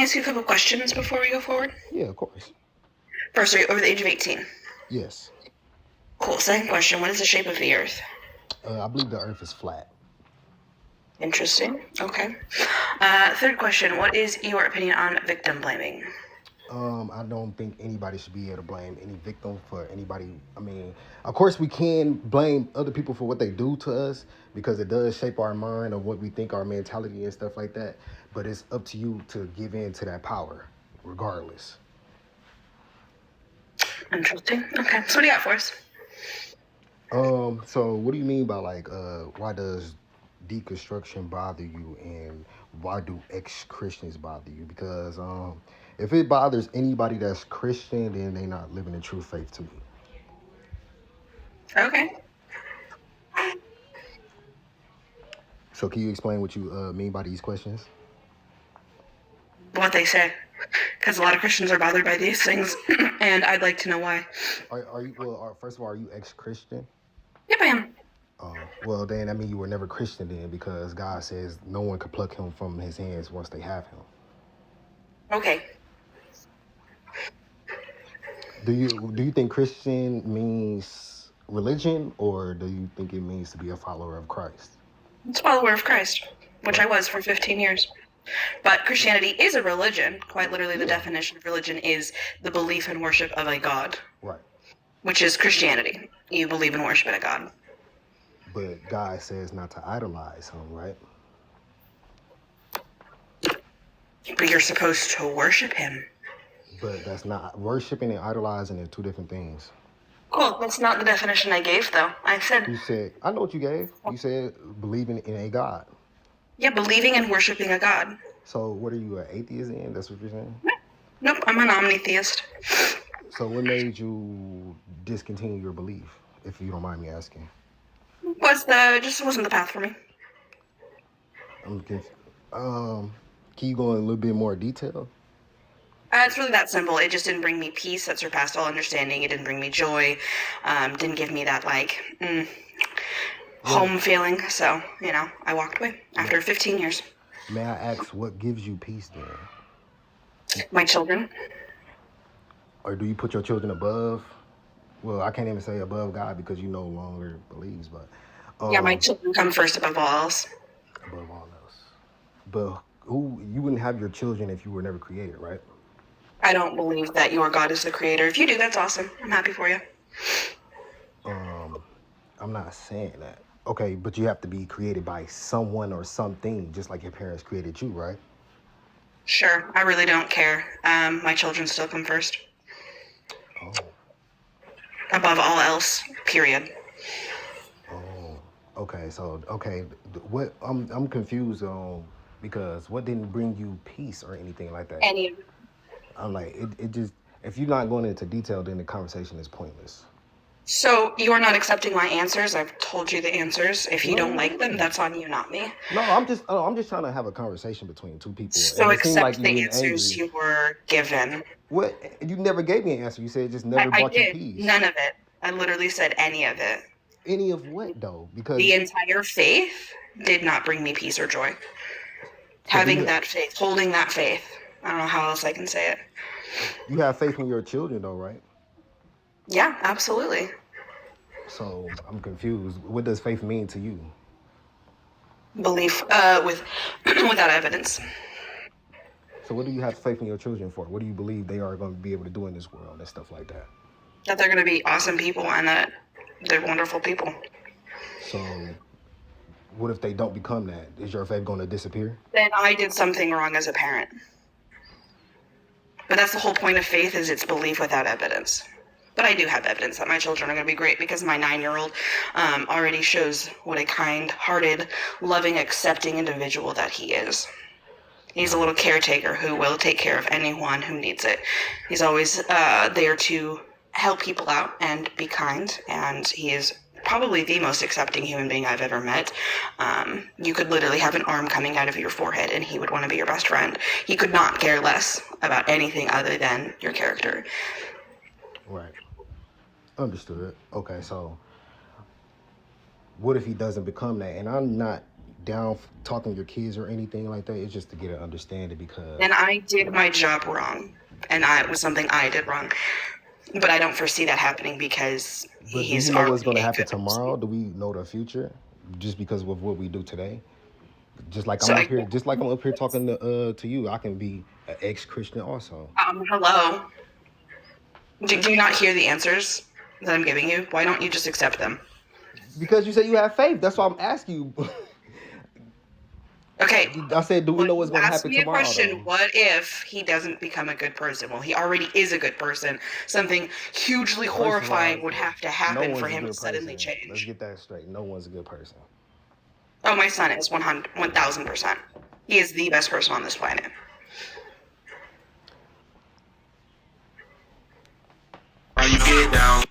I ask you a couple questions before we go forward? Yeah, of course. First, are you over the age of 18? Yes. Cool. Second question, what is the shape of the Earth? I believe the Earth is flat. Interesting. Okay. Third question, what is your opinion on victim blaming? I don't think anybody should be able to blame any victim for anybody. I mean, of course, we can blame other people for what they do to us because it does shape our mind of what we think, our mentality and stuff like that. But it's up to you to give in to that power, regardless. Interesting. Okay. So what do you got for us? So what do you mean by like, why does deconstruction bother you, and why do ex-Christians bother you? Because if it bothers anybody that's Christian, then they not living in true faith to me. Okay. So can you explain what you mean by these questions? What they say. Because a lot of Christians are bothered by these things, and I'd like to know why. Are you well? First of all, are you ex-Christian? Yep, I am. Well, then I mean you were never Christian then, because God says no one can pluck him from his hands once they have him. Okay. Do you think Christian means religion, or do you think it means to be a follower of Christ? It's a follower of Christ, which I was for 15 years. But Christianity is a religion. Quite literally, the definition of religion is the belief and worship of a god, Right. which is Christianity. You believe and worship in a god. But God says not to idolize him, right? But you're supposed to worship him. But that's not worshiping and idolizing are two different things. Cool. That's not the definition I gave, though. I You said, said, I know what you gave. You said believing in a God. yeah, believing and worshiping a god. So what are you, an atheist in? That's what you're saying? Nope, I'm an omnitheist. So what made you discontinue your belief, if you don't mind me asking? Just wasn't the path for me. I'm confused. Can you go in a little bit more detail? It's really that simple. It just didn't bring me peace that surpassed all understanding. It didn't bring me joy. Didn't give me that home feeling. So I walked away after 15 years. May I ask what gives you peace then? My children. Or do you put your children above? Well, I can't even say above God because you no longer believes, but Yeah, my children come first above all else. above all else. But you wouldn't have your children if you were never created, right? I don't believe that your God is the creator. If you do, that's awesome. I'm happy for you. I'm not saying that. Okay, but you have to be created by someone or something, just like your parents created you, right? Sure, I really don't care. My children still come first. Oh, Above all else, period. oh. Okay, so what I'm confused on, because what didn't bring you peace or anything like that? Any of I'm like it just, if you're not going into detail, then the conversation is pointless. So you're not accepting my answers. I've told you the answers. If you don't like them, No. that's on you, not me. No, I'm just trying to have a conversation between two people, So and it seemed like accept you the getting answers angry. you were given. What? You never gave me an answer. You said it just never I brought you did. peace. None of it. I literally said any of it. Any of what though? Because The entire faith did not bring me peace or joy. so do Having you that faith, holding that faith. I don't know how else I can say it. you have faith in your children though, right? Yeah, absolutely. So I'm confused. What does faith mean to you? Belief with without evidence. So what do you have faith in your children for? What do you believe they are going to be able to do in this world and stuff like that? That they're going to be awesome people and that they're wonderful people. So what if they don't become that? Is your faith going to disappear? Then I did something wrong as a parent. But that's the whole point of faith, is its belief without evidence. But I do have evidence that my children are going to be great, because my 9-year-old already shows what a kind-hearted, loving, accepting individual that he is. He's a little caretaker who will take care of anyone who needs it. He's always there to help people out and be kind, and he is probably the most accepting human being I've ever met. You could literally have an arm coming out of your forehead and he would want to be your best friend. He could not care less about anything other than your character. Right. Understood. Okay, so what if he doesn't become that? And I'm not down talking to your kids or anything like that. It's just to get an understanding because. And I did my job wrong, and it was something I did wrong. But I don't foresee that happening because But do he's you know what's going already to a happen good tomorrow? person. Do we know the future just because of what we do today? Just like So I'm up here, just like I'm up here talking to you, I can be an ex-Christian also. hello. Do you not hear the answers that I'm giving you? Why don't you just accept them? Because you said you have faith. That's why I'm asking you. Okay. I said, do we Well, know what's you going to asked happen me a tomorrow, question. though? What if he doesn't become a good person? Well, he already is a good person. Something hugely First of all, horrifying would have to no happen for one's a him to good suddenly person. Let's change. get that straight. No one's a good person. Oh, my son is 1000%. He is the best person on this planet. How you get down?